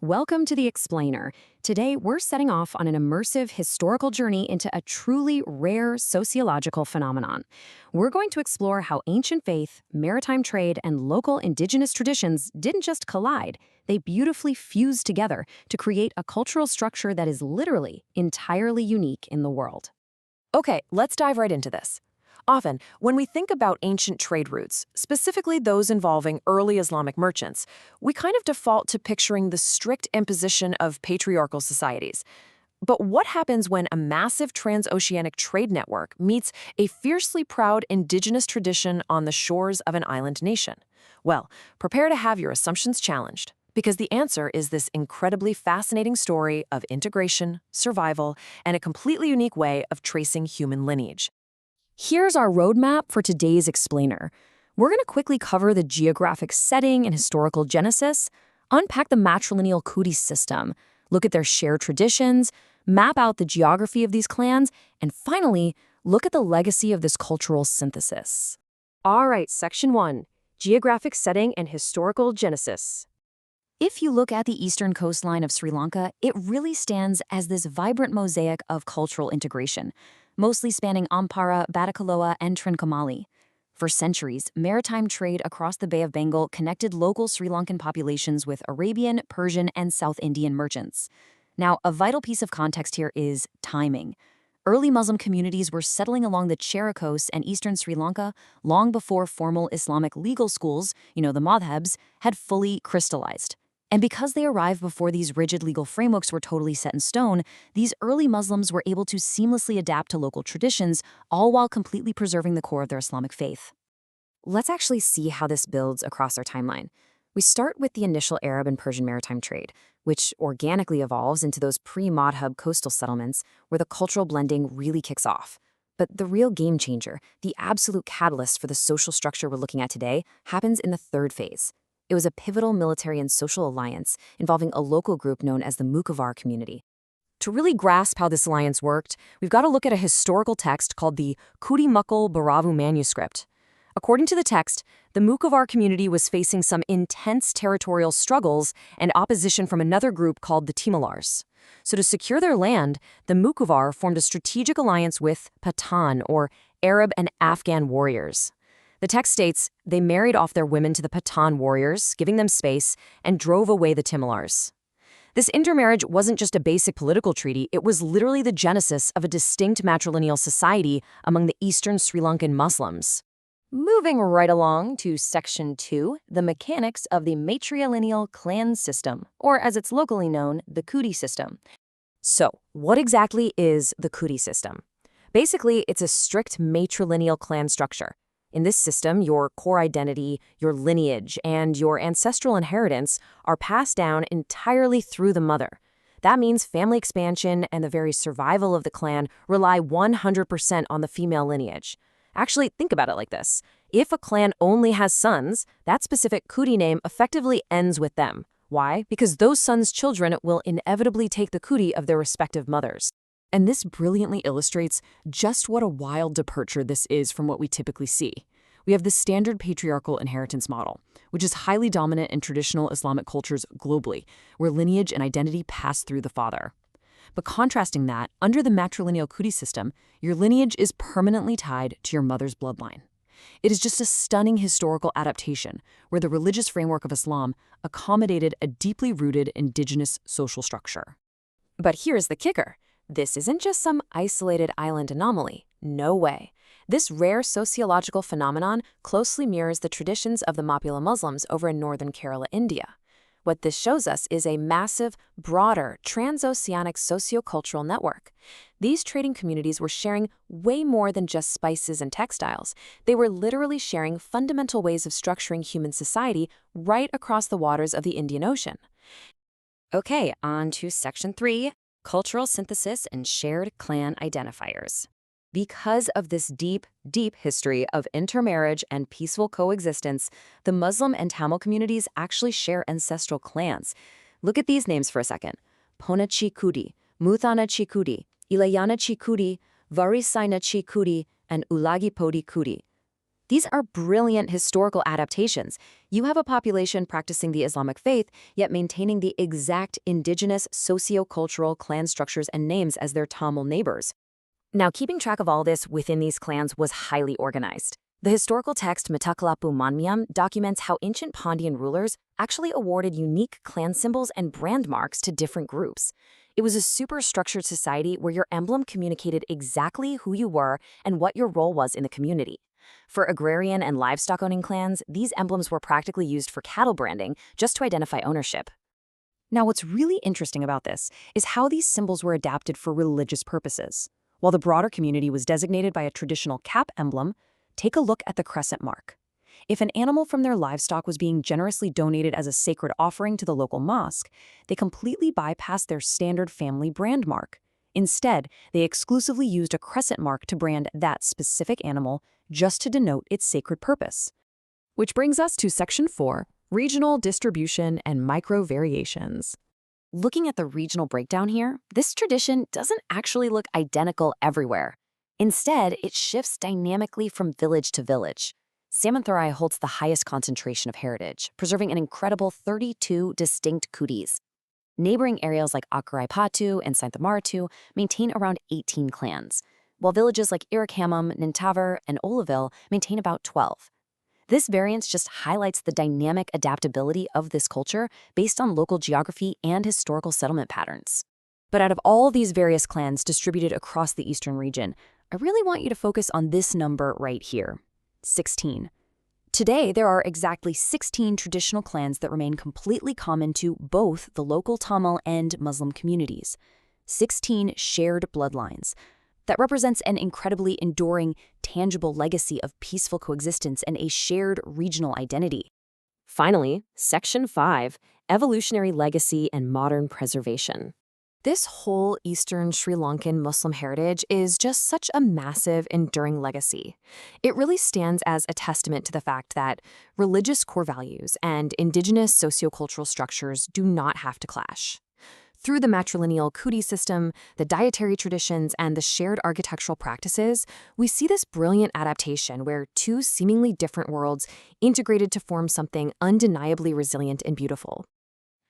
Welcome to The Explainer. Today, we're setting off on an immersive historical journey into a truly rare sociological phenomenon. We're going to explore how ancient faith, maritime trade, and local indigenous traditions didn't just collide, they beautifully fused together to create a cultural structure that is literally entirely unique in the world. Okay, let's dive right into this. Often, when we think about ancient trade routes, specifically those involving early Islamic merchants, we kind of default to picturing the strict imposition of patriarchal societies. But what happens when a massive transoceanic trade network meets a fiercely proud indigenous tradition on the shores of an island nation? Well, prepare to have your assumptions challenged, because the answer is this incredibly fascinating story of integration, survival, and a completely unique way of tracing human lineage. Here's our roadmap for today's explainer. We're going to quickly cover the geographic setting and historical genesis, unpack the Matrilineal Kudi System, look at their shared traditions, map out the geography of these clans, and finally, look at the legacy of this cultural synthesis. All right, Section 1, Geographic Setting and Historical Genesis. If you look at the eastern coastline of Sri Lanka, it really stands as this vibrant mosaic of cultural integration, mostly spanning Ampara, Batticaloa, and Trincomalee. For centuries, maritime trade across the Bay of Bengal connected local Sri Lankan populations with Arabian, Persian, and South Indian merchants. Now, a vital piece of context here is timing. Early Muslim communities were settling along the Chera coast and eastern Sri Lanka long before formal Islamic legal schools, the madhabs, had fully crystallized. And because they arrived before these rigid legal frameworks were totally set in stone, these early Muslims were able to seamlessly adapt to local traditions, all while completely preserving the core of their Islamic faith. Let's actually see how this builds across our timeline. We start with the initial Arab and Persian maritime trade, which organically evolves into those pre-madhab coastal settlements where the cultural blending really kicks off. But the real game changer, the absolute catalyst for the social structure we're looking at today, happens in the third phase. It was a pivotal military and social alliance involving a local group known as the Mukavar community. To really grasp how this alliance worked, we've got to look at a historical text called the Kudi Muckle Baravu manuscript. According to the text, the Mukavar community was facing some intense territorial struggles and opposition from another group called the Timilars. So to secure their land, the Mukavar formed a strategic alliance with Pathan, or Arab and Afghan warriors. The text states they married off their women to the Pathan warriors, giving them space, and drove away the Timilars. This intermarriage wasn't just a basic political treaty, it was literally the genesis of a distinct matrilineal society among the eastern Sri Lankan Muslims. Moving right along to Section 2, the mechanics of the matrilineal clan system, or as it's locally known, the Kudi system. So, what exactly is the Kudi system? Basically, it's a strict matrilineal clan structure. In this system, your core identity, your lineage, and your ancestral inheritance are passed down entirely through the mother. That means family expansion and the very survival of the clan rely 100% on the female lineage. Actually, think about it like this. If a clan only has sons, that specific Kudi name effectively ends with them. Why? Because those sons' children will inevitably take the Kudi of their respective mothers. And this brilliantly illustrates just what a wild departure this is from what we typically see. We have the standard patriarchal inheritance model, which is highly dominant in traditional Islamic cultures globally, where lineage and identity pass through the father. But contrasting that, under the matrilineal Kudi system, your lineage is permanently tied to your mother's bloodline. It is just a stunning historical adaptation where the religious framework of Islam accommodated a deeply rooted indigenous social structure. But here's the kicker. This isn't just some isolated island anomaly. No way. This rare sociological phenomenon closely mirrors the traditions of the Mappila Muslims over in northern Kerala, India. What this shows us is a massive, broader, transoceanic socio-cultural network. These trading communities were sharing way more than just spices and textiles. They were literally sharing fundamental ways of structuring human society right across the waters of the Indian Ocean. Okay, on to Section 3. Cultural synthesis and shared clan identifiers. Because of this deep, deep history of intermarriage and peaceful coexistence, the Muslim and Tamil communities actually share ancestral clans. Look at these names for a second. Ponachi Kudi, Muthanachi Kudi, Ilayanachi Kudi, Varisainachi Kudi, and Ulagipodi Kudi. These are brilliant historical adaptations. You have a population practicing the Islamic faith, yet maintaining the exact indigenous socio-cultural clan structures and names as their Tamil neighbors. Now, keeping track of all this within these clans was highly organized. The historical text Mattakallapu Manmiyam documents how ancient Pandyan rulers actually awarded unique clan symbols and brand marks to different groups. It was a super structured society where your emblem communicated exactly who you were and what your role was in the community. For agrarian and livestock-owning clans, these emblems were practically used for cattle branding just to identify ownership. Now, what's really interesting about this is how these symbols were adapted for religious purposes. While the broader community was designated by a traditional cap emblem, take a look at the crescent mark. If an animal from their livestock was being generously donated as a sacred offering to the local mosque, they completely bypassed their standard family brand mark. Instead, they exclusively used a crescent mark to brand that specific animal just to denote its sacred purpose. Which brings us to Section 4, Regional Distribution and Micro-Variations. Looking at the regional breakdown here, this tradition doesn't actually look identical everywhere. Instead, it shifts dynamically from village to village. Samantherai holds the highest concentration of heritage, preserving an incredible 32 distinct kudis. Neighboring areas like Akaraipatu and Sainthamaratu maintain around 18 clans, while villages like Irikhamam, Nintavar, and Oliville maintain about 12. This variance just highlights the dynamic adaptability of this culture based on local geography and historical settlement patterns. But out of all these various clans distributed across the eastern region, I really want you to focus on this number right here, 16. Today, there are exactly 16 traditional clans that remain completely common to both the local Tamil and Muslim communities. 16 shared bloodlines. That represents an incredibly enduring, tangible legacy of peaceful coexistence and a shared regional identity. Finally, Section 5, Evolutionary Legacy and Modern Preservation. This whole Eastern Sri Lankan Muslim heritage is just such a massive, enduring legacy. It really stands as a testament to the fact that religious core values and indigenous sociocultural structures do not have to clash. Through the Matrilineal Kudi System, the dietary traditions, and the shared architectural practices, we see this brilliant adaptation where two seemingly different worlds integrated to form something undeniably resilient and beautiful.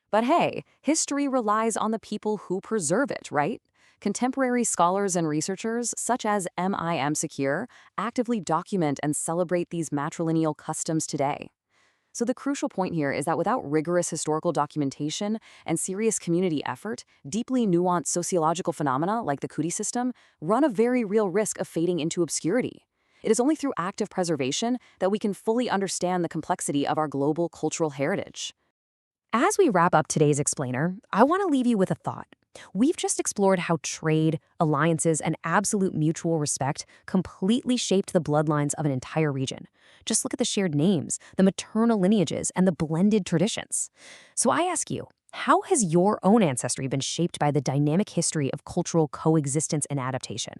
But hey, history relies on the people who preserve it, right? Contemporary scholars and researchers, such as M.I.M. Secure, actively document and celebrate these matrilineal customs today. So the crucial point here is that without rigorous historical documentation and serious community effort, deeply nuanced sociological phenomena like the Kudi system run a very real risk of fading into obscurity. It is only through active preservation that we can fully understand the complexity of our global cultural heritage. As we wrap up today's explainer, I want to leave you with a thought. We've just explored how trade, alliances, and absolute mutual respect completely shaped the bloodlines of an entire region. Just look at the shared names, the maternal lineages, and the blended traditions. So I ask you, how has your own ancestry been shaped by the dynamic history of cultural coexistence and adaptation?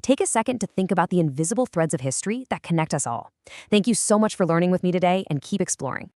Take a second to think about the invisible threads of history that connect us all. Thank you so much for learning with me today, and keep exploring.